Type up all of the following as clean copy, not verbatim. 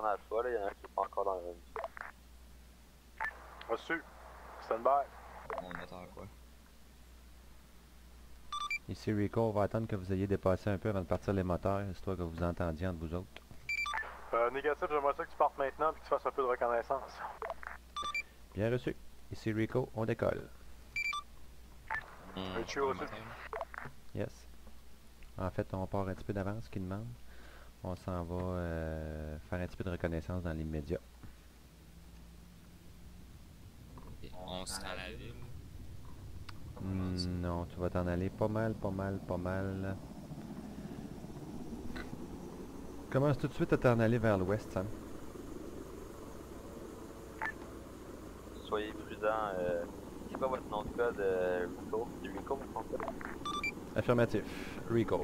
dernière fois, là, il y en a un qui est pas encore dans le... Reçu. Stand by. On attend quoi? Ici Rico, on va attendre que vous ayez dépassé un peu avant de partir les moteurs, histoire que vous entendiez entre vous autres. Négatif, j'aimerais ça que tu partes maintenant et que tu fasses un peu de reconnaissance. Bien reçu. Ici Rico, on décolle. Je suis reçu. Yes. En fait, on part un petit peu d'avance, qui demande. On s'en va faire un petit peu de reconnaissance dans l'immédiat. On se rend à la ville. Non, tu vas t'en aller pas mal. Commence tout de suite à t'en aller vers l'ouest, Sam. Soyez prudent. C'est quoi votre nom de code, Rico? C'est Rico, mon nom de code? Affirmatif. Rico.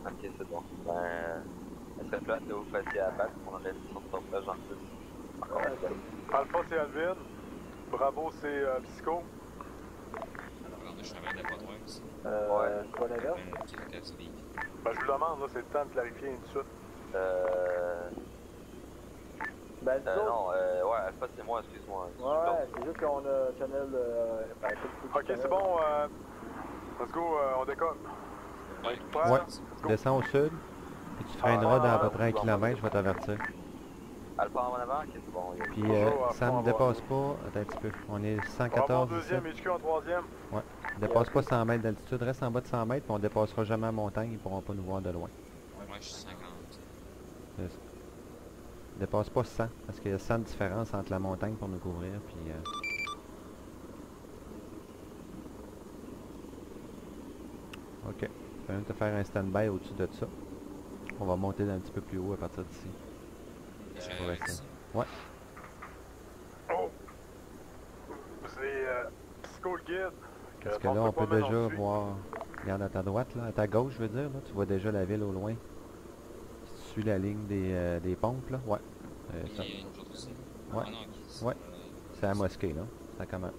Ok, c'est bon. Ben, ça serait plate que vous fassiez à battre pour enlever son plage en plus. Alpha, c'est Alvin. Bravo, c'est Psycho. Alors, je travaille de pas loin aussi. Ouais. Quoi l'inverse? Ben, je vous demande, là, c'est le temps de clarifier tout de suite. Ben, nous autres, Non, ouais, Alpha, c'est moi, excuse-moi. ouais, c'est juste qu'on a channel, ben, Ok, c'est bon, let's go, on décolle. Ouais. Prêt? Ouais. Let's go. Descends au sud. Et tu freineras dans à peu près 1 km, je vais t'avertir. Alpha en avant, ok, c'est bon. Puis Bonjour, Sam, Alpha, dépasse pas. Attends un petit peu. On est On va en 114 ici. deuxième, HQ en troisième. Ouais. Dépasse pas 100 mètres d'altitude. Reste en bas de 100 mètres, puis on dépassera jamais la montagne. Ils pourront pas nous voir de loin. Moi, je suis 50. C'est ça. Dépasse pas 100, parce qu'il y a 100 de différence entre la montagne pour nous couvrir, puis... Ok. Je vais même te faire un stand-by au-dessus de ça. On va monter un petit peu plus haut à partir d'ici. Pour rester. Ouais. Oh! C'est Psycho le guide. Parce que là, on peut déjà voir... Regarde à ta droite, là, à ta gauche, je veux dire, là, tu vois déjà la ville au loin. Si tu suis la ligne des pompes, là, ouais. Ça. Il y a une autre aussi. Ouais. Ah non, ok. Ouais. C'est la mosquée, là. Ça commence.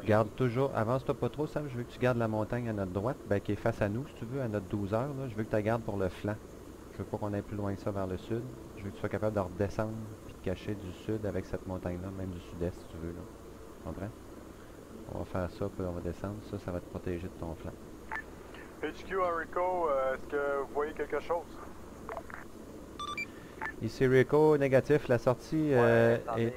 Garde toujours, avance-toi pas trop, Sam, je veux que tu gardes la montagne à notre droite, ben, qui est face à nous, si tu veux, à notre 12 heures, là. Je veux que tu la gardes pour le flanc. Je veux pas qu'on aille plus loin que ça vers le sud. Je veux que tu sois capable de redescendre puis de cacher du sud avec cette montagne-là, même du sud-est, si tu veux, là. Tu comprends? On va faire ça, puis on va descendre. Ça va te protéger de ton flanc. HQ à Rico, est-ce que vous voyez quelque chose? Ici Rico, négatif. La sortie est...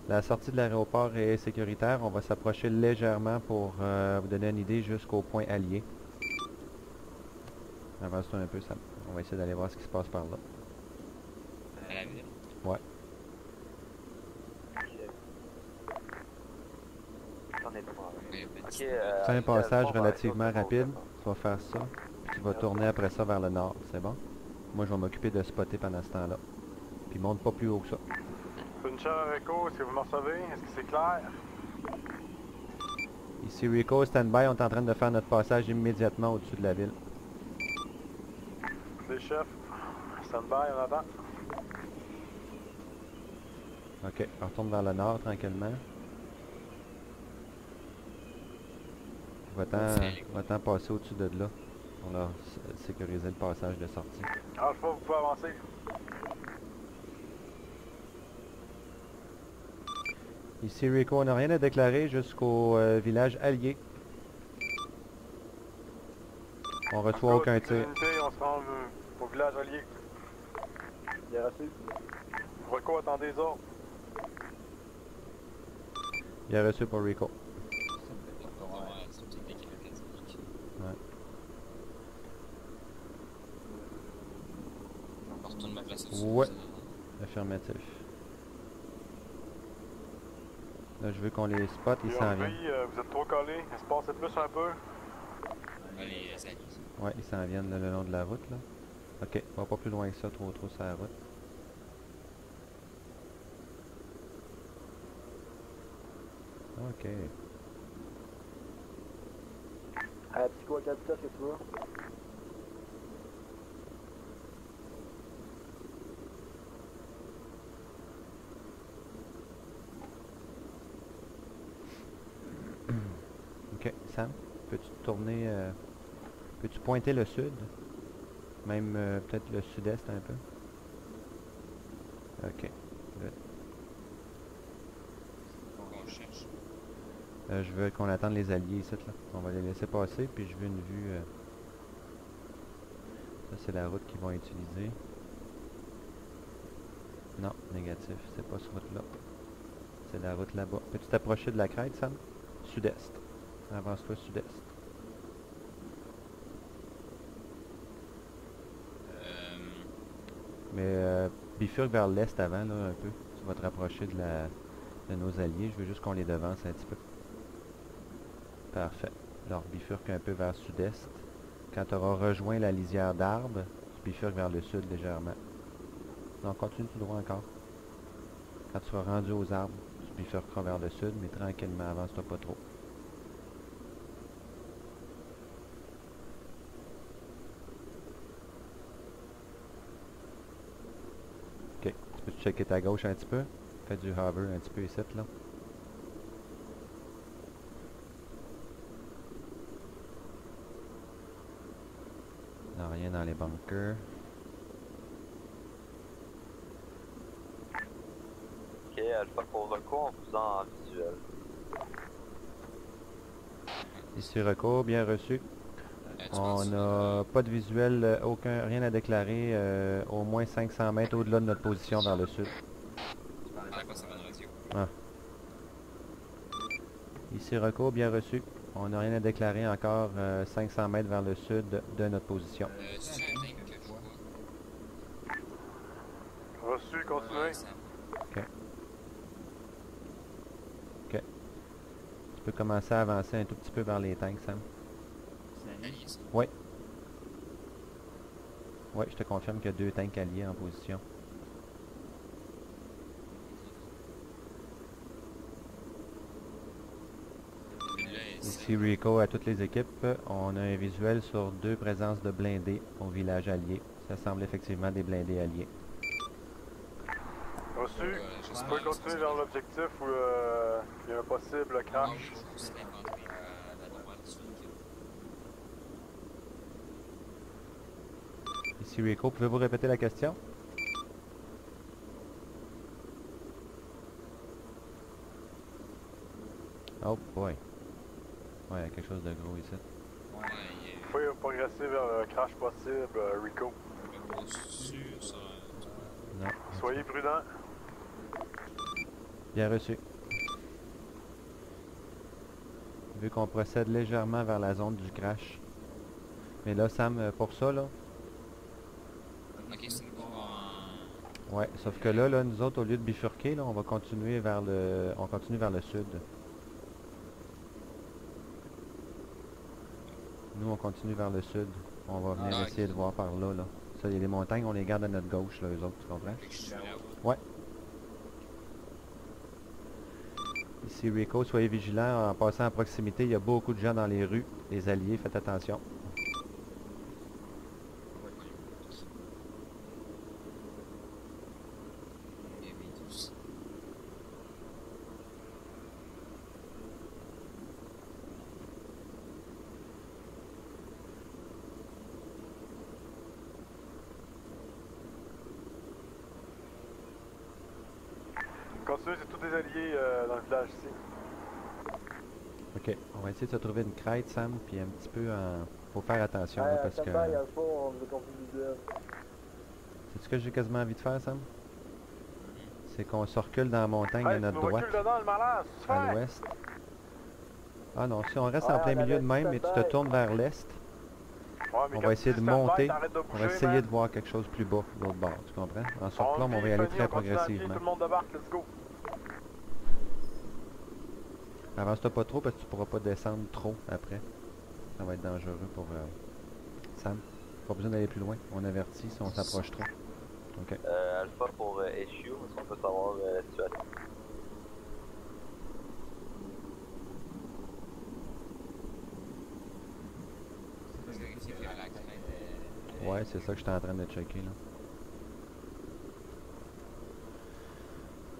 La sortie de l'aéroport est sécuritaire. On va s'approcher légèrement pour vous donner une idée jusqu'au point allié. Avance-toi un peu, Sam. On va essayer d'aller voir ce qui se passe par là. À la ville. Ouais. C'est un passage relativement rapide. Tu vas faire ça. Puis tu vas tourner après ça vers le nord. C'est bon? Moi, je vais m'occuper de spotter pendant ce temps-là. Puis monte pas plus haut que ça. Puncher à Rico, est-ce que vous me recevez? Est-ce que c'est clair? Ici Rico, stand-by. On est en train de faire notre passage immédiatement au-dessus de la ville. C'est chef. Stand-by en avant. Ok, on retourne vers le nord tranquillement. Va-t'en passer au-dessus de là. On a sécurisé le passage de sortie. Alpha, vous pouvez avancer. Ici Rico, on n'a rien à déclarer jusqu'au village allié. On reçoit aucun tir. On se rend au village allié. bien reçu. Rico, attendez les ordres. Il a reçu pour Rico. Ouais, c'est une technique mécanique. Ouais. On retourne ma place au-dessus. Ouais. Affirmatif. Là, je veux qu'on les spot, ils s'en viennent. Vous êtes trop collés. Espacez plus un peu. Allez, ça y Ouais, ils s'en viennent là, le long de la route, là. Ok, on va pas plus loin que ça, trop sur la route. Ok. Psycho, à quelle vitesse que tu veux? Ok, Sam, peux-tu te tourner Peux-tu pointer le sud? Même peut-être le sud-est un peu? Ok. Good. On cherche. Je veux qu'on attende les alliés ici, là. On va les laisser passer, puis je veux une vue... Ça, c'est la route qu'ils vont utiliser. Non, négatif. C'est pas cette route-là. C'est la route là-bas. Peux-tu t'approcher de la crête, Sam? Sud-est. Avance-toi sud-est. Mais bifurque vers l'est avant, là, un peu. Tu vas te rapprocher de nos alliés. Je veux juste qu'on les devance un petit peu. Parfait. Alors, bifurque un peu vers sud-est. Quand tu auras rejoint la lisière d'arbres, tu bifurques vers le sud légèrement. Non, continue tout droit encore. Quand tu seras rendu aux arbres, tu bifurqueras vers le sud, mais tranquillement, avance-toi pas trop. Ok, tu peux checker ta gauche un petit peu. Fais du hover un petit peu ici, là. Non, rien dans les bunkers. Ok, Alpha pour recours en faisant en visuel. Ici recours, bien reçu. On n'a pas de visuel, rien à déclarer, au moins 500 mètres au-delà de notre position vers le sud. D'accord, ça va de radio. Ah. Ici recours, bien reçu. On n'a rien à déclarer encore 500 mètres vers le sud de notre position. C'est un tank que je vois. Reçu, continuez. Tu peux commencer à avancer un tout petit peu vers les tanks, Sam. C'est un allié, ça. Oui. Oui, je te confirme qu'il y a 2 tanks alliés en position. Ici Rico à toutes les équipes. On a un visuel sur 2 présences de blindés au village allié. Ça semble effectivement des blindés alliés. Reçu. Vous pouvez continuer vers l'objectif où il y a un possible crash. C'est l'infanterie à la droite du sud. Ici Rico, pouvez-vous répéter la question? Oh boy. Ouais, il y a quelque chose de gros ici. Ouais, Vous pouvez progresser vers le crash possible, Rico. il est au-dessus, ça. Non. Soyez prudents. Bien reçu. Vu qu'on procède légèrement vers la zone du crash. Mais là, Sam, pour ça, là... Ok, c'est une en... Ouais, sauf que là, nous autres, au lieu de bifurquer, là, on va continuer vers le... On continue vers le sud. Nous, on continue vers le sud. On va venir essayer de voir par là, là. Ça, il y a des montagnes, on les garde à notre gauche, là, eux autres, tu comprends? Fait que je suis là. Ouais. Ici Rico, soyez vigilants. En passant à proximité, il y a beaucoup de gens dans les rues. Les alliés, faites attention. Et B12. Continuez, c'est tous des alliés dans le village ici. Ok, on va essayer de se trouver une crête, Sam, puis un petit peu en... Faut faire attention, là, parce que... Alpha, on veut qu'on puisse visuel. C'est ce que j'ai quasiment envie de faire, Sam? C'est qu'on se recule dans la montagne à Hey, tu notre nous droite, recules dedans, le malade, c'est à fait! l'ouest. Ah non, si on reste en Ouais, plein on milieu de avait même dit et tu te stand-by. tournes vers l'est, Ouais, mais on quand va tu essayer dis de stand-by, monter, t'arrêtes de on va bouger, essayer man. de voir quelque chose plus bas, de l'autre bord, tu comprends? En On surplomb, on va y aller très progressivement. Tout le monde débarque, let's go! Avance-toi pas trop parce que tu pourras pas descendre trop après. Ça va être dangereux pour Sam. Pas besoin d'aller plus loin, on avertit si on s'approche trop. Ok. Alpha pour issue, est-ce qu'on peut savoir la situation? Je vais vérifier que la crête Ouais, c'est ça que j'étais en train de checker là.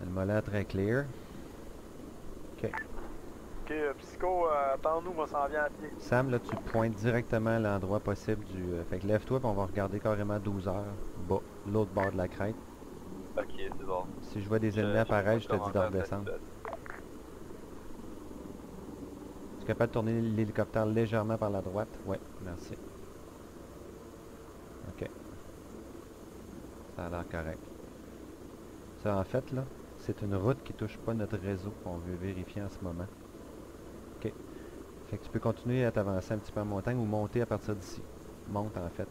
Elle m'a l'air très clear. Ok. Ok, Psycho, attends-nous, on s'en vient à pied. Sam, là, tu pointes directement à l'endroit possible du... fait que lève-toi, puis on va regarder carrément 12 heures, bas, l'autre bord de la crête. Ok, c'est bon. Si je vois des ennemis apparaître, je te dis de redescendre. descendre. Tu es capable de tourner l'hélicoptère légèrement par la droite? Oui, merci. Ok. Ça a l'air correct. Ça, en fait, là, c'est une route qui touche pas notre réseau qu'on veut vérifier en ce moment. Ok. Fait que tu peux continuer à t'avancer un petit peu en montagne ou monter à partir d'ici. Monte, en fait.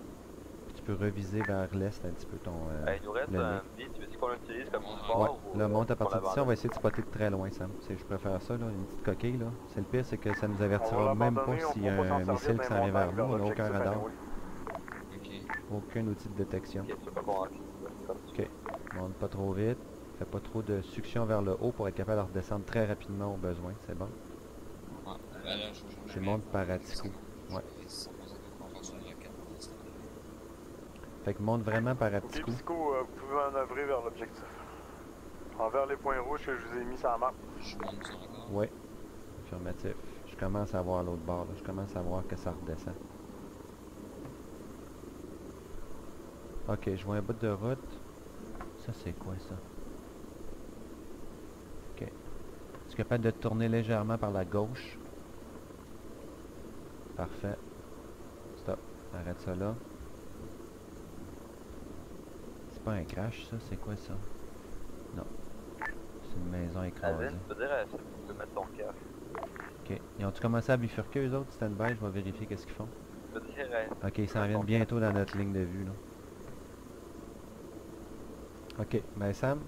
Puis tu peux reviser vers l'est un petit peu ton... Il nous reste le un nez. bit, tu veux qu'on l'utilise comme Ouais, support ou là, monte à partir on d'ici, on va essayer de spotter de très loin, Sam. Je préfère ça, là, une petite coquille, là. C'est le pire, c'est que ça nous On va avertira même pas l'abandonner, on s'il y a pourra pas un s'en missile servir qui dans s'en les vient vers montagnes nous, on n'a aucun l'objectif radar, anyway. Ok. aucun outil de détection. Ok, c'est pas convaincu. Ok, monte pas trop vite, fais pas trop de succion vers le haut pour être capable de redescendre très rapidement au besoin, c'est bon? Ouais, là, je Tu montes par Attico. Ouais. Fait que monte vraiment par Ok, Attico. Psycho, vous pouvez manœuvrer vers l'objectif. Envers les points rouges que je vous ai mis sur la map. Je monte sur encore. Ouais, affirmatif. Je commence à voir l'autre bord, là. Je commence à voir que ça redescend. Ok, je vois un bout de route. Ça, c'est quoi, ça? Ok. Tu es capable de tourner légèrement par la gauche. Parfait. Stop. Arrête ça là. C'est pas un crash, ça? C'est quoi, ça? Non. C'est une maison écrasée. Alvin, tu peux dire si tu peux mettre ton casque. Ok. Ils ont-tu commencé à bifurquer, eux autres? Stand-by, je vais vérifier qu'est-ce qu'ils font. Tu peux dire Ok, ils s'en viennent bientôt dans notre ligne de vue, là. Ok, ben Sam,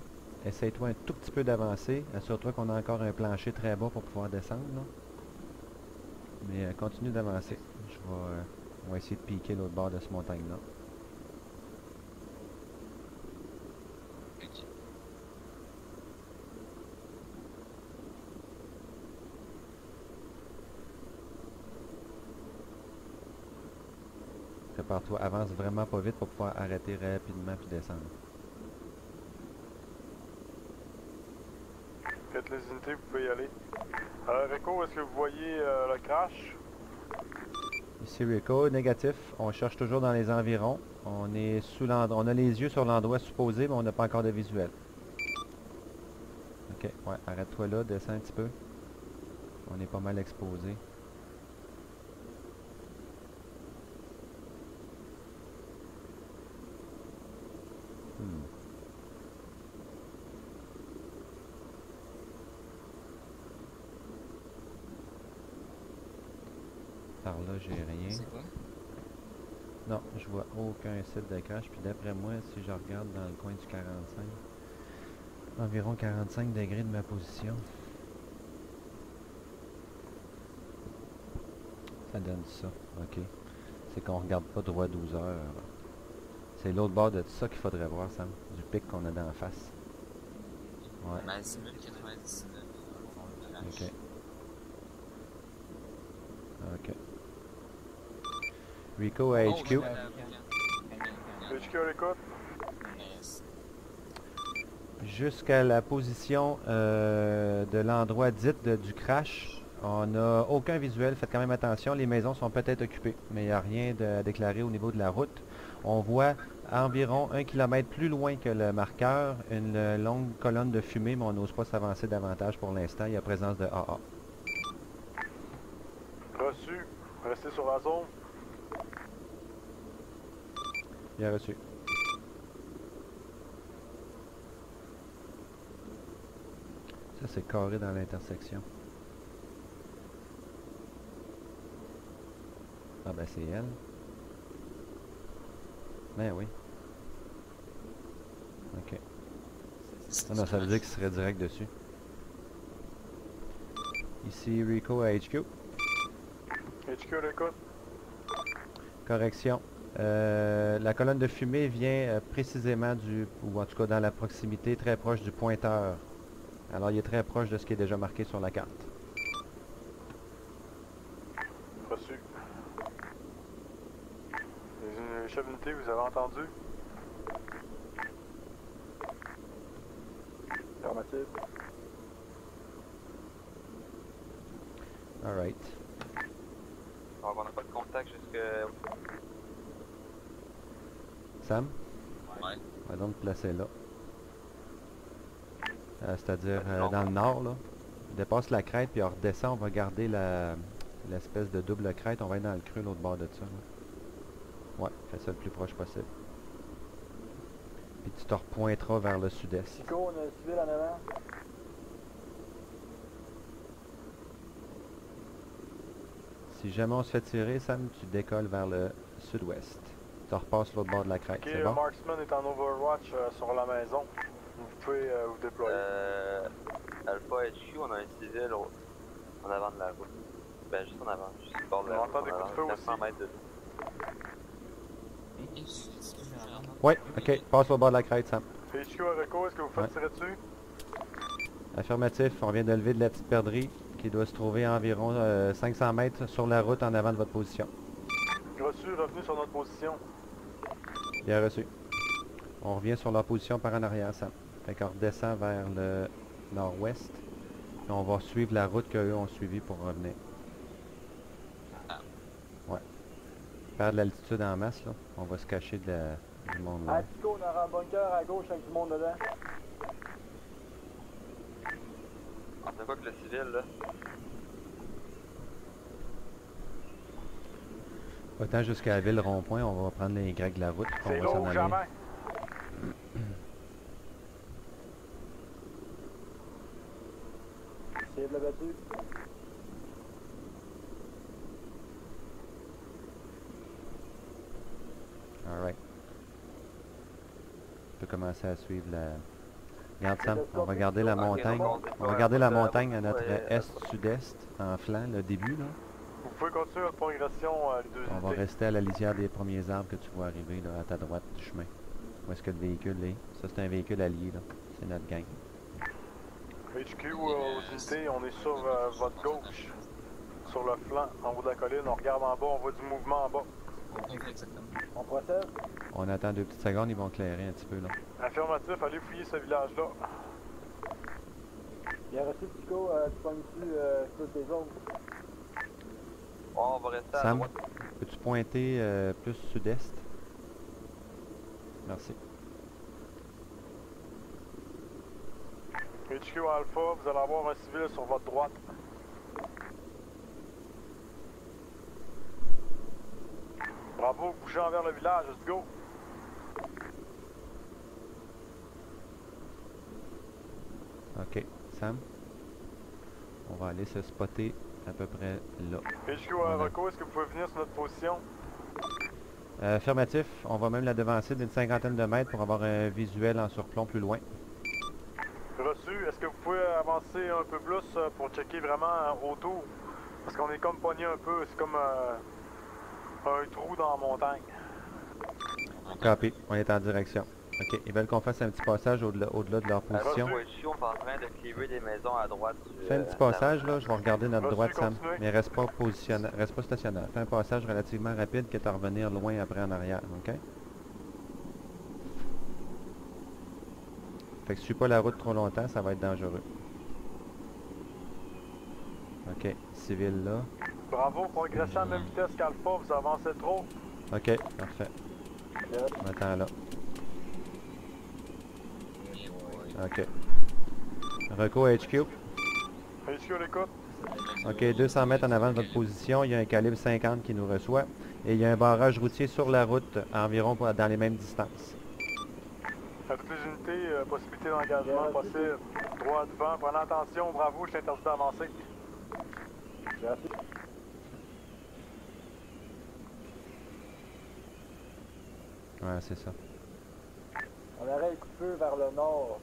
essaye-toi un tout petit peu d'avancer. Assure-toi qu'on a encore un plancher très bas pour pouvoir descendre, là. Mais continue d'avancer. On va essayer de piquer l'autre bord de ce montagne-là. Ok. Prépare-toi, avance vraiment pas vite pour pouvoir arrêter rapidement puis descendre. Faites les unités, vous pouvez y aller. Rico, est-ce que vous voyez le crash? Ici Rico, négatif. On cherche toujours dans les environs. On est sous l'endroit. On a les yeux sur l'endroit supposé, mais on n'a pas encore de visuel. Ok, ouais, arrête-toi là, descends un petit peu. On est pas mal exposé. Par là, j'ai rien. C'est quoi? Non, je vois aucun site de crash. Puis d'après moi, si je regarde dans le coin du 45, environ 45 degrés de ma position, ça donne ça. Ok. C'est qu'on regarde pas droit 12 heures. C'est l'autre bord de tout ça qu'il faudrait voir, Sam. Du pic qu'on a d'en face. Ouais. Ben, c'est 1099. Ok. Ok. Rico à HQ. HQ à l'écoute. Jusqu'à la position de l'endroit dit du crash, on n'a aucun visuel. Faites quand même attention, les maisons sont peut-être occupées, mais il n'y a rien à déclarer au niveau de la route. On voit à environ 1 km plus loin que le marqueur une longue colonne de fumée, mais on n'ose pas s'avancer davantage pour l'instant. Il y a présence de AA. Reçu. Restez sur la zone. Bien reçu. Ça, c'est carré dans l'intersection. Ah ben c'est elle. Ben oui. Ok. Ah non, ça veut dire qu'il serait direct dessus. Ici Rico à HQ. HQ à l'écoute. Correction. La colonne de fumée vient précisément ou en tout cas dans la proximité, très proche du pointeur. Alors il est très proche de ce qui est déjà marqué sur la carte. Reçu. Les chefs d'unité, vous avez entendu? Affirmatif. Alright. Alors, on n'a pas de contact jusque... Sam, Ouais. on va donc te placer là. C'est-à-dire dans le nord, là. On dépasse la crête, puis on redescend, on va garder l'espèce de double crête, on va être dans le creux, l'autre bord de ça. Là. Ouais, fais ça le plus proche possible. Puis tu te repointeras vers le sud-est. Chico, on a un civil en avant. Si jamais on se fait tirer, Sam, tu décolles vers le sud-ouest. Tu repasses l'autre bord de la crête, Ok, c'est bon? Marksman est en Overwatch sur la maison. Vous pouvez vous déployer. Alpha HQ, on a un civil en avant de la route. Ben, juste en avant, juste au bord de la On route. entend des coups de feu 400 aussi. mètres de Ouais, ok, passe l'autre bord de la crête, Sam. HQ à Reco, est-ce que vous faites Ouais. tirer dessus? Affirmatif, on vient de lever de la petite perdrix qui doit se trouver à environ 500 mètres sur la route en avant de votre position. Reçu, revenu sur notre position. Bien reçu. On revient sur leur position par en arrière, Sam. Fait qu'on redescend vers le nord-ouest. Et on va suivre la route qu'eux ont suivie pour revenir. Ouais. Perdre l'altitude en masse, là. On va se cacher du monde Ah, là. Chico, on a un bunker à gauche avec du monde dedans. Ah, c'est quoi que le civil, là? Autant jusqu'à la ville rond-point, on va prendre les Y de la route. On C'est va s'en l'eau ou aller. jamais? Cible battu. Alright. On peut commencer à suivre la... Regarde Sam, on va garder la montagne. On va garder la montagne à notre est-sud-est, en flanc, le début là. Vous pouvez continuer votre progression, les deux On va unités. rester à la lisière des premiers arbres que tu vois arriver là, à ta droite du chemin. Où est-ce que le véhicule est? Ça c'est un véhicule allié là. C'est notre gang. HQ aux unités, on est sur votre gauche. Sur le flanc, en haut de la colline. On regarde en bas, on voit du mouvement en bas. Exactement. On procède. On attend 2 petites secondes, ils vont clairer un petit peu là. Affirmatif, allez fouiller ce village-là. Bien reçu, Chico. Tu pognes dessus toutes les autres. Oh, on va rester à Sam, droite. peux-tu pointer plus sud-est? Merci. HQ Alpha, vous allez avoir un civil sur votre droite. Bravo, bougez envers le village, let's go. Ok, Sam. On va aller se spotter à peu près là. HQ Voilà. Reco, est-ce que vous pouvez venir sur notre position? Affirmatif, on va même la devancer d'une 50aine de mètres pour avoir un visuel en surplomb plus loin. Reçu, est-ce que vous pouvez avancer un peu plus pour checker vraiment autour? Parce qu'on est comme pogné un peu, c'est comme un trou dans la montagne. Copy, on est en direction. Ok, ils veulent qu'on fasse un petit passage au-delà de leur position. Alpha HQ, on est en train de clearer des maisons à droite. Fais un petit passage là, je vais regarder notre Reçu, droite Sam. continuez. Mais reste pas stationnaire. Fais un passage relativement rapide qui est à revenir loin après en arrière, ok? Fait que suis pas la route trop longtemps, ça va être dangereux. Ok, civil là. Bravo, progressez à la même vitesse qu'Alpha, vous avancez trop. Ok, parfait. On attend là. Ok. Reco HQ. HQ l'écoute. Ok, 200 mètres en avant de votre position, il y a un calibre 50 qui nous reçoit. Et il y a un barrage routier sur la route, environ dans les mêmes distances. À toutes les unités, possibilité d'engagement possible. Droit devant, prenez attention, bravo, je t'interdis d'avancer. Merci. Ouais, c'est ça. On arrête le coup de feu vers le nord.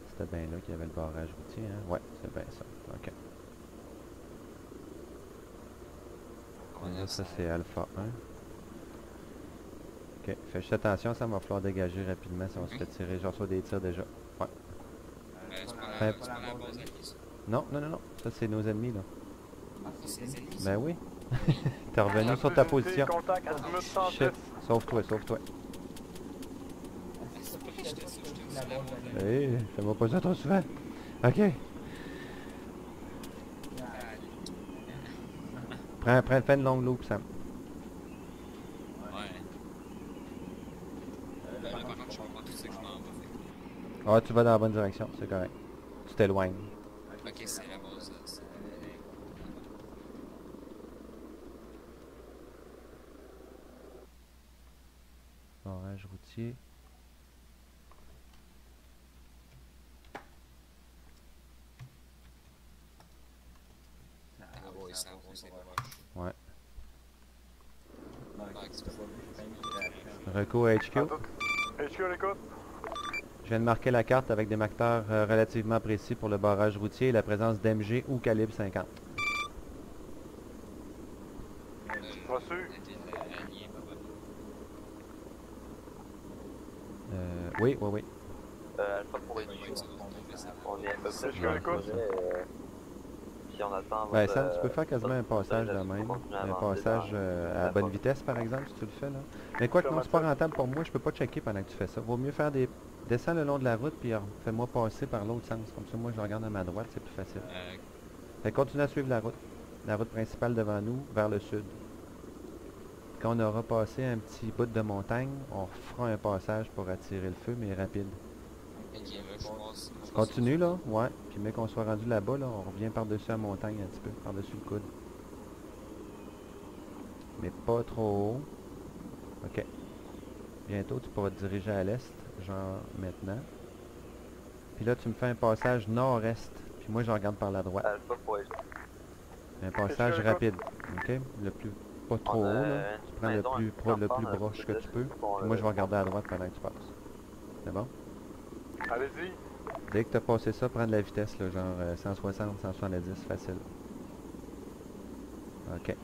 C'était bien là qu'il y avait le barrage routier, hein? Ouais, c'est bien ça. Ok. Là, ça c'est Alpha 1. Ok, fais juste attention, ça va falloir dégager rapidement si on se fait tirer. Je reçois des tirs déjà. Ouais. C'est pas la base acquis, ça. Non, non, non, non. Ça c'est nos ennemis là. C'est les ennemis, ça. Ben oui. T'es revenu À sur toutes ta les unités, position. Contact à 10 minutes 110. Shit. Sauve-toi, sauve-toi. C'est pas que j'étais ça, j'étais aussi à la base. Hé, fais-moi pas ça trop souvent. Ok. Fais une longue loop, Sam. Ouais. Là, par contre, je comprends tout ce que je m'en vais. Ah, tu vas dans la bonne direction, c'est correct. Tu t'éloignes. Ok, c'est la base. Barrage routier. Ah ouais, ça va, c'est proche. Ouais. Ouais, c'est pas Reco à HQ. HQ à l'écoute. Je viens de marquer la carte avec des marqueurs relativement précis pour le barrage routier et la présence d'MG ou calibre 50. Reçu. Oui, oui, oui. Alpha pour HQ. On est à peu près HQ sur à le l'écoute. projet. Puis on attend Ben votre, Sam, tu peux faire quasiment un passage de pour même. continuer à Un avancer passage dans à la bonne forme. vitesse par exemple, si tu le fais là. Mais quoi que non, c'est pas rentable pour moi, je peux pas checker pendant que tu fais ça. Vaut mieux faire des... Descends le long de la route puis fais-moi passer par l'autre sens. Comme ça, moi je regarde à ma droite, c'est plus facile. Fait que continue à suivre la route principale devant nous, vers le sud. Quand on aura passé un petit bout de montagne, on fera un passage pour attirer le feu, mais rapide. Ok, là, je passe. Continue là, ouais. Puis mais qu'on soit rendu là-bas, là, on revient par-dessus la montagne un petit peu, par-dessus le coude. Mais pas trop haut. Ok. Bientôt, tu pourras te diriger à l'est, genre maintenant. Puis là, tu me fais un passage nord-est. Puis moi, je regarde par la droite. Alpha pour HQ. Un passage rapide, ok? Le plus... Pas trop haut, là. Tu prends le plus, le plus proche que tu peux. Puis moi, je vais regarder à droite pendant que tu passes. C'est bon? Allez-y. Dès que tu as passé ça, prends de la vitesse, là, genre 160, 170, facile. Ok.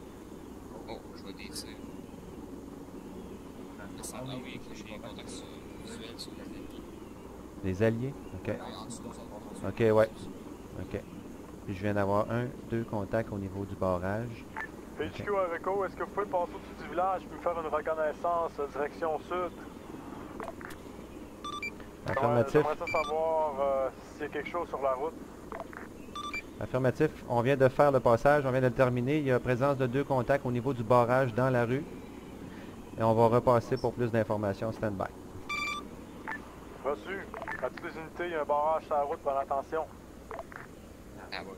Oh, je vois des tirs. Ah oui, que j'ai un contact visuel sur les ennemis. Les alliés? Ok. Ouais, en dessous de nous, Ok, ouais. Ok. Puis je viens d'avoir 2 contacts au niveau du barrage. HQ à Reco, est-ce que vous pouvez passer au-dessus du village et me faire une reconnaissance direction sud? Affirmatif. J'aimerais ça savoir s'il y a quelque chose sur la route. Affirmatif. On vient de faire le passage, on vient de le terminer. Il y a présence de 2 contacts au niveau du barrage dans la rue. Et on va repasser pour plus d'informations. Stand-by. Reçu. À toutes les unités, il y a un barrage sur la route, bonne attention. Ah ouais.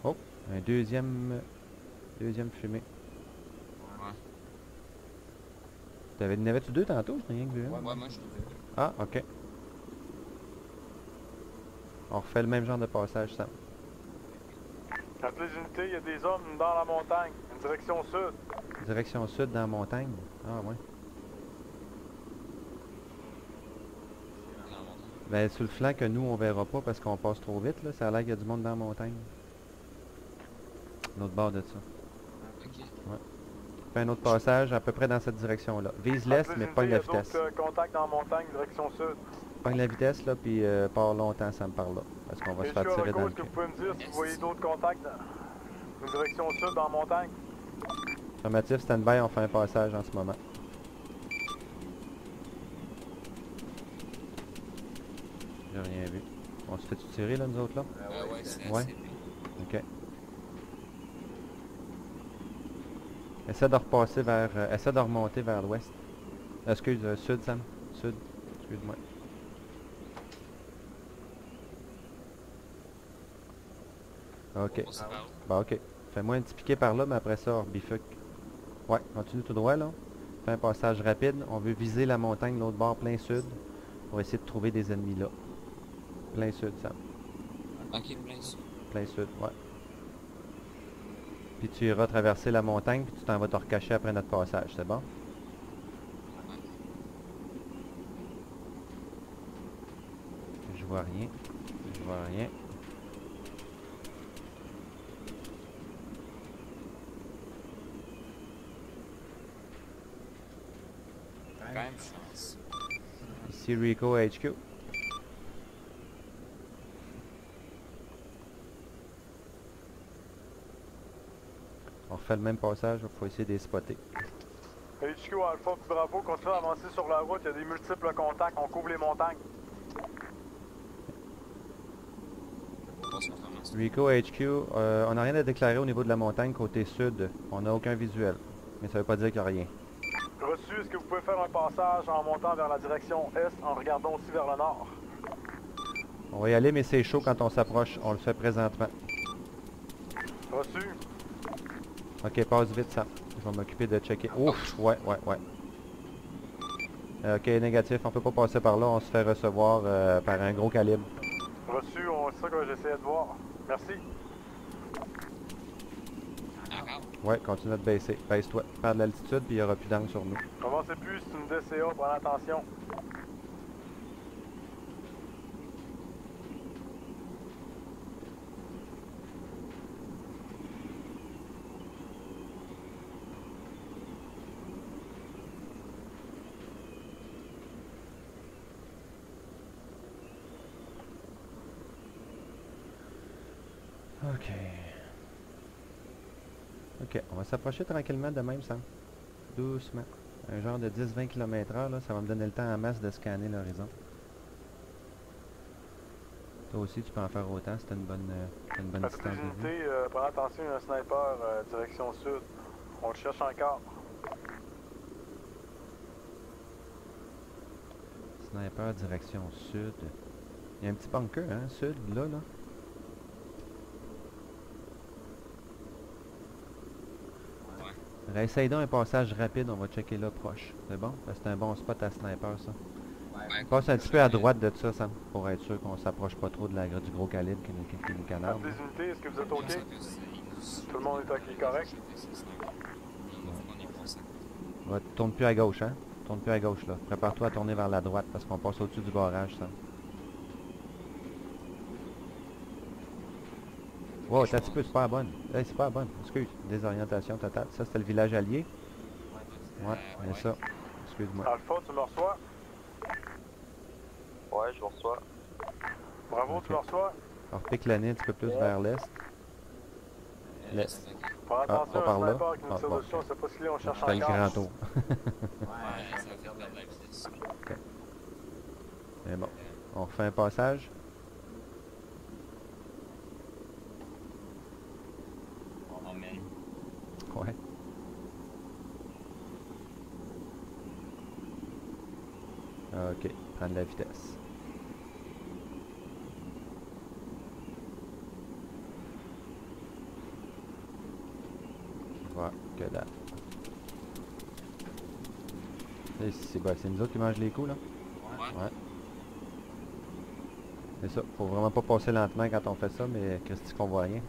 Oh, un deuxième fumée. Ouais. N'avais-tu 2 tantôt? Je n'ai rien que vu. Ouais, moi je suis vu. Ah, ok. On refait le même genre de passage, Sam. À toutes les unités, il y a des hommes dans la montagne, une direction sud. Direction sud dans la montagne. Ah, ouais. Ben, sur le flanc que nous, on verra pas parce qu'on passe trop vite, là. Ça a l'air qu'il y a du monde dans la montagne. L'autre bord de ça. Ok. Fais un autre passage à peu près dans cette direction-là. Vise l'est, mais pogne la vitesse. Il y a d'autres contacts dans la montagne, direction sud. Pogne la vitesse, là, puis pars longtemps, ça me parle là. Parce qu'on va se faire tirer dans le Est-ce que cul. vous pouvez me dire si vous voyez d'autres contacts dans une direction sud dans la montagne? Affirmatif, stand-by, on fait un passage en ce moment. J'ai rien vu. On se fait-tu tirer, là, nous autres, là? Ouais, c'est Ouais. assez. Ok. Essaie de repasser vers... essaie de remonter vers l'ouest. Excuse, sud, Sam. Sud. Excuse-moi. Ok. On se parle. Bah ok. Fais-moi un petit piqué par là, mais après ça, on bifurque. Ouais, continue tout droit, là. Fais un passage rapide. On veut viser la montagne de l'autre bord, plein sud. On va essayer de trouver des ennemis là. Plein sud, Sam. Ok, plein sud. Plein sud, ouais. Puis tu iras traverser la montagne, puis tu t'en vas te recacher après notre passage, c'est bon? Je vois rien. Je vois rien. Quand même chance. Ici Rico HQ. On refait le même passage, il faut essayer de les spotter. HQ Alpha, bravo, continue à avancer sur la route, il y a des multiples contacts, on couvre les montagnes. passe au travers. Rico HQ, on n'a rien à déclarer au niveau de la montagne côté sud. On n'a aucun visuel. Mais ça veut pas dire qu'il n'y a rien. Reçu, est-ce que vous pouvez faire un passage en montant vers la direction est en regardant aussi vers le nord? On va y aller, mais c'est chaud quand on s'approche. On le fait présentement. Reçu. Ok, passe vite, ça. Je vais m'occuper de checker. Ouf, ouais. Ok, négatif, on peut pas passer par là. On se fait recevoir par un gros calibre. Reçu, c'est ça que j'essayais de voir. Merci. Encore. Ouais, continue de baisser. Baisse-toi. Perds de l'altitude, puis il n'y aura plus d'angle sur nous. Avancez plus, c'est une DCA, prenez attention. Ok. Ok, on va s'approcher tranquillement de même, ça. Doucement. Un genre de 10-20 km/h, là, ça va me donner le temps en masse de scanner l'horizon. Toi aussi, tu peux en faire autant, c'était une bonne À toutes distance les de vue. unités, prenez attention, il y a un sniper direction sud. On le cherche encore. Sniper direction sud. Il y a un petit bunker, hein, sud, là. Ouais. Réessaye donc un passage rapide, on va checker là proche. C'est bon? Parce que c'est un bon spot à sniper, ça. Ouais. Passe un petit peu à droite de ça, Sam, pour être sûr qu'on s'approche pas trop de du gros calibre qui nous À canarde. toutes les unités, est-ce que vous êtes OK? Tout le monde est OK, correct? Ouais, tourne plus à gauche, hein? Tourne plus à gauche, là. Prépare-toi à tourner vers la droite, parce qu'on passe au-dessus du barrage, Sam. Wow, t'as un petit peu, c'est pas la bonne. Hey, c'est pas la bonne. Excuse, désorientation totale. Ça, c'était le village allié. Ouais, mais ça. Excuse-moi. Alpha, tu me reçois? Ouais, je vous reçois. Bravo, Ok. tu me reçois? Alors, pique la nez un petit peu plus vers l'est. L'est. Prends attention, pas par un là. sniper qui nous Ah, tire bon. dessus, on sait pas si on Je cherche fais le encore. grand tour. Ouais, ça va faire perdre la vitesse. Mais bon, on refait un passage. On mène. Ouais. Ok, prendre la vitesse. Voilà, que dalle. C'est nous autres qui mangent les coups, là? Ouais. Ouais. C'est ça, faut vraiment pas passer lentement quand on fait ça, mais Christy qu'on voit rien.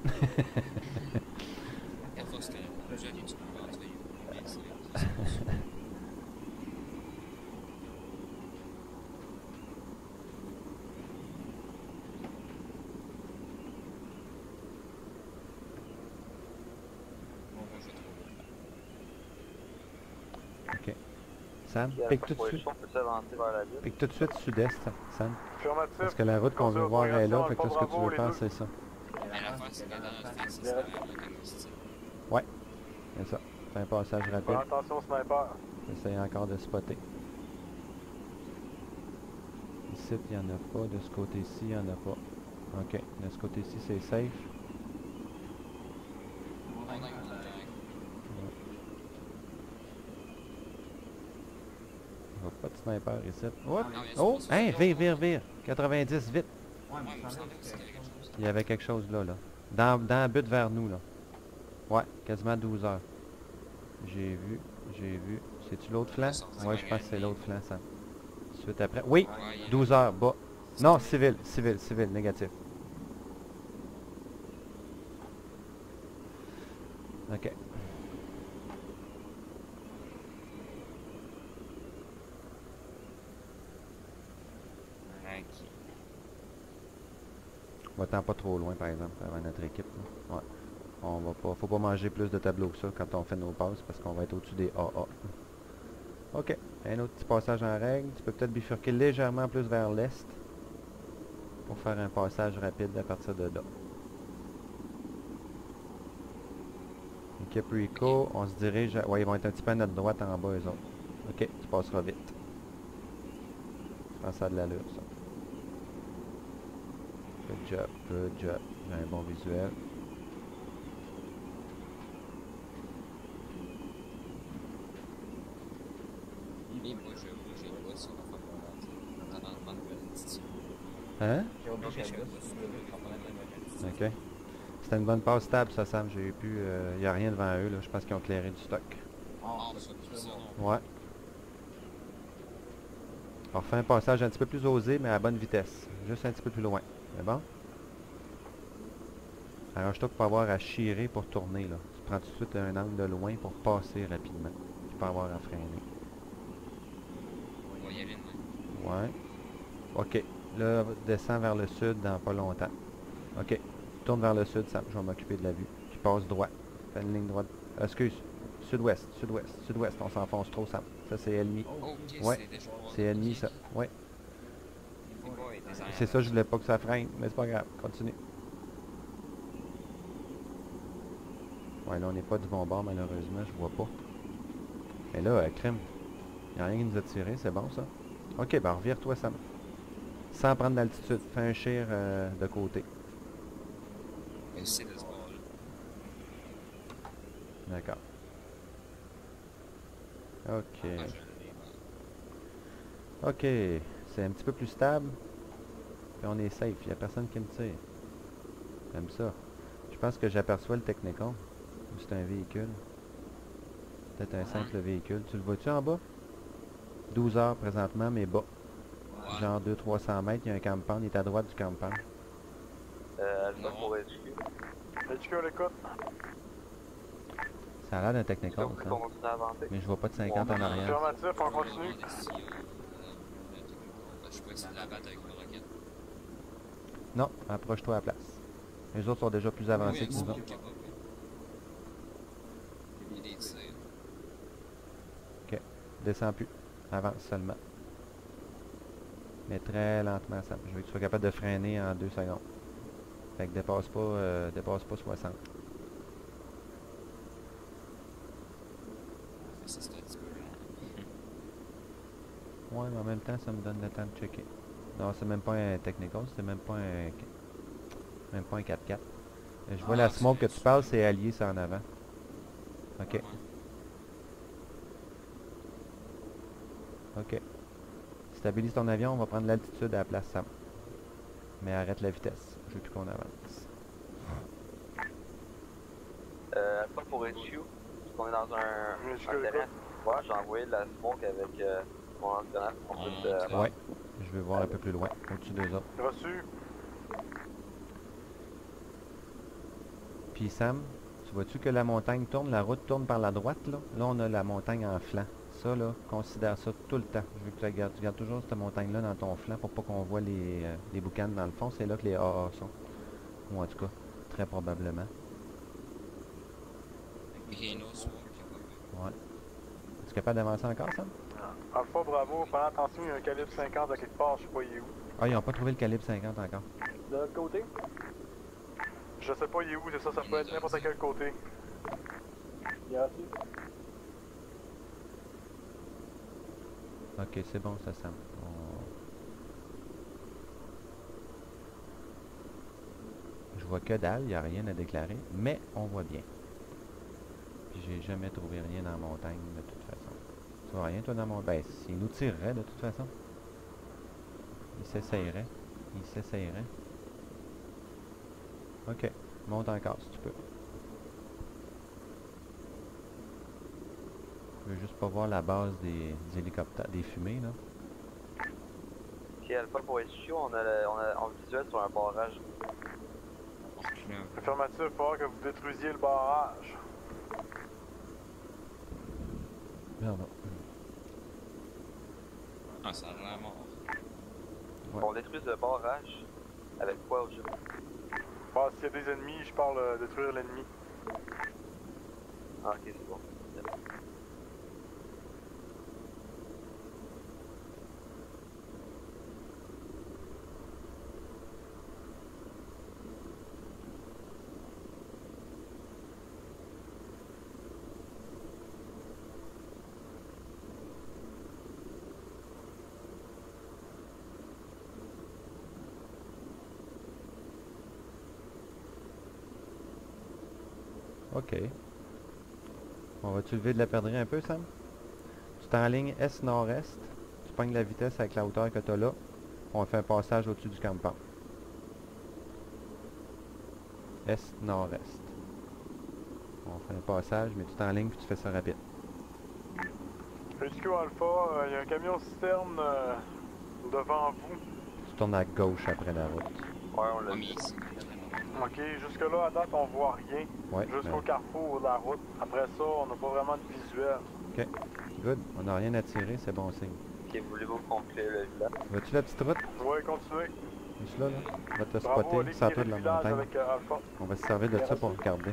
La fois, c'était j'ai allé du coup, tu sais, mais c'est bon, je trouve. Ok. Sam, Puis à la pique tout de suite. proposition, on peut s'avancer vers la ville. Pique tout de suite sud-est, Sam. Affirmatif. Parce que la route qu'on veut voir est là, fait que là, ce que tu veux faire, c'est ça. Mais l'affaire, c'est que dans notre tête, c'est la diagnostic. C'est ça. Fais un passage Prends rapide. attention, sniper. J'essaie encore de spotter. Ici, il n'y en a pas. De ce côté-ci, il n'y en a pas. Ok. De ce côté-ci, c'est safe. On a une Je vois pas de sniper ici. Oups. Non, mais Oh! c'est Hein, pas ça. vire. 90, vite. Ouais, mais il me semblait que c'était quelque chose. Il y avait quelque chose là. Dans la butte vers nous, là. Ouais, quasiment 12 heures. J'ai vu. C'est-tu l'autre flanc? Ouais, je pense que c'est l'autre flanc, ça. Suite après. Oui! Ouais, il y a- 12 heures, bas. Non, civil, négatif. Ok. Ok. Va-t'en pas trop loin, par exemple, avant notre équipe. Là. Ouais. On va pas, faut pas manger plus de tableaux que ça quand on fait nos passes, parce qu'on va être au-dessus des AA. Ok. Un autre petit passage en règle. Tu peux peut-être bifurquer légèrement plus vers l'est pour faire un passage rapide à partir de là. Équipe Rico, on se dirige à... Ouais, ils vont être un petit peu à notre droite en bas, eux autres. Ok, tu passeras vite. Je pense que ça a de l'allure, ça. Good job. J'ai un bon visuel. Et moi, j'ai pas ça dans le rendement de l'altitude. Hein? J'ai oublié J'ai qu'elle pas gosse. ça dans le rendement de l'altitude. Ok. C'était une bonne passe stable, ça, Sam. J'ai pu. Il n'y a rien devant eux, là. Je pense qu'ils ont clairé du stock. Ah, ça, ça, non. Ouais. On refait un passage un petit peu plus osé, mais à bonne vitesse. Juste un petit peu plus loin. C'est bon? Arrange-toi pour pas avoir à chirer pour tourner, là. Tu prends tout de suite un angle de loin pour passer rapidement. Puis pas avoir à freiner. On va y aller de même. Ouais. Ok. Là, descends vers le sud dans pas longtemps. Ok. Tourne vers le sud, Sam. Je vais m'occuper de la vue. Puis passe droit. Fais une ligne droite. Excuse. Sud-ouest, sud-ouest, sud-ouest. On s'enfonce trop, Sam. Ça, c'est ennemi. Oh, ok, Ouais. c'est déjà C'est ennemi, ça. Ouais. C'est quoi, des arrières? C'est ça, je voulais pas que ça freine. Mais c'est pas grave. Continue. Ouais, là, on n'est pas du bon bord, malheureusement. Je vois pas. Mais là, crème. Il n'y a rien qui nous a tiré. C'est bon, ça. Ok, ben revire-toi, Sam. Sans prendre d'altitude. Fais un chire de côté. Mais c'est de ce bord-là. D'accord. Ok. Ah, je l'ai, ouais. Ok. C'est un petit peu plus stable. Puis on est safe. Il n'y a personne qui me tire. J'aime ça. Je pense que j'aperçois le Technicon. Ou c'est un véhicule. Peut-être un simple véhicule. Tu le vois-tu en bas? 12 heures présentement, mais bas. Ouais. Genre 200-300 mètres, il y a un campement. Il est à droite du campement. Alpha Non. pour HQ. HQ à l'écoute. Ça a l'air d'un Est-ce que Technicon, vous ça. pouvez continuer à avancer? Mais je vois pas de 50 en arrière. Affirmatif, on continue. Je peux essayer de la battre avec une roquette. Non, approche-toi à la place. Les autres sont déjà plus avancés que nous autres. Il y a des tirs. Descends plus. Avance seulement. Mais très lentement, Sam. Je veux que tu sois capable de freiner en 2 secondes. Fait que dépasse pas 60. Ça, c'est un petit peu lent. Ouais, mais en même temps, ça me donne le temps de checker. Non, c'est même pas un Technical, c'est même pas un 4x4. Je vois Ah, la smoke que c'est- tu parles, c'est allié, ça en avant. Ok, Ouais. ok. Stabilise ton avion, on va prendre l'altitude à la place, Sam. Mais arrête la vitesse. Je veux plus qu'on avance. Alpha pour HQ. On est dans un HQ, terrain. Ouais, j'ai envoyé de la smoke avec mon entraîneur. On peut se... Ouais, je vais voir un peu plus loin, au-dessus d'eux autres. Reçu. Puis Sam, tu vois-tu que la montagne tourne, la route tourne par la droite, là? Là, on a la montagne en flanc. Ça, là, considère ça tout le temps. Je veux que tu gardes toujours cette montagne-là dans ton flanc pour pas qu'on voit les boucanes dans le fond. C'est là que les AA sont. Ou en tout cas, très probablement. Rhino, Smoke, il y a Ouais. Es-tu capable d'avancer encore, Sam? Alpha, bravo. Fais attention, il y a un calibre 50 à quelque part, je sais pas il est où. Ah, ils n'ont pas trouvé le calibre 50 encore. De l'autre côté? Je sais pas il est où, c'est ça, ça peut être n'importe quel côté. Il a reçu. Ok, c'est bon ça, Sam. Je vois que dalle, il n'y a rien à déclarer, mais on voit bien. Puis j'ai jamais trouvé rien dans la montagne de toute façon. Tu vois rien toi dans mon... Ben, s'il nous tirerait de toute façon. Il s'essayerait. Il s'essayerait. Ok, monte encore si tu peux. Je veux juste pas voir la base des hélicoptères, des fumées là. Ok, Alpha pour HQ, on a en visuel sur un barrage. On recule un peu. Affirmatif, il va falloir que vous détruisiez le barrage. Pardon. Ah, ça a l'air mort. Ouais. On détruit le barrage. Avec quoi au jeu? Bah, s'il y a des ennemis, je parle détruire l'ennemi. Ah, ok, c'est bon. OK. On va-tu lever de la perdrix un peu, Sam? Tu t'enlignes est-nord-est. Tu pognes la vitesse avec la hauteur que tu as là. On fait un passage au-dessus du campement. Est-nord-est. On fait un passage, mais tu t'enlignes puis tu fais ça rapide. HQ Alpha, il y a un camion citerne devant vous. Tu tournes à gauche après la route. Ouais, on l'a On vu. est ici. Ok, jusque-là, à date, on voit rien. Ouais, Jusqu'au ben, carrefour de la route. Après ça, on n'a pas vraiment de visuel. OK. Good. On n'a rien à tirer, c'est bon signe. Ok, voulez-vous conclure le village? Vois-tu la petite route? Ouais, continuez. Juste là, là. On va te Bravo, spotter. allez Sors-toi clearer de le la village montagne. avec Alpha. On va se servir de ça pour regarder.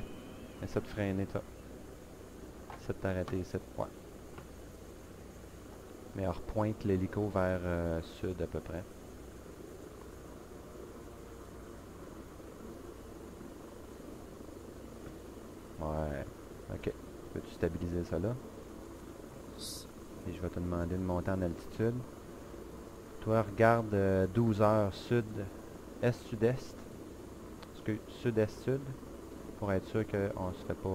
Essaie de freiner, toi. Essaie de t'arrêter ici. Ouais. Mais on repointe l'hélico vers sud à peu près. Ouais. OK. Peux-tu stabiliser ça là? Et je vais te demander de monter en altitude. Toi, regarde 12 heures sud, est-sud-est. Sud-est-sud. Pour être sûr qu'on se fait pas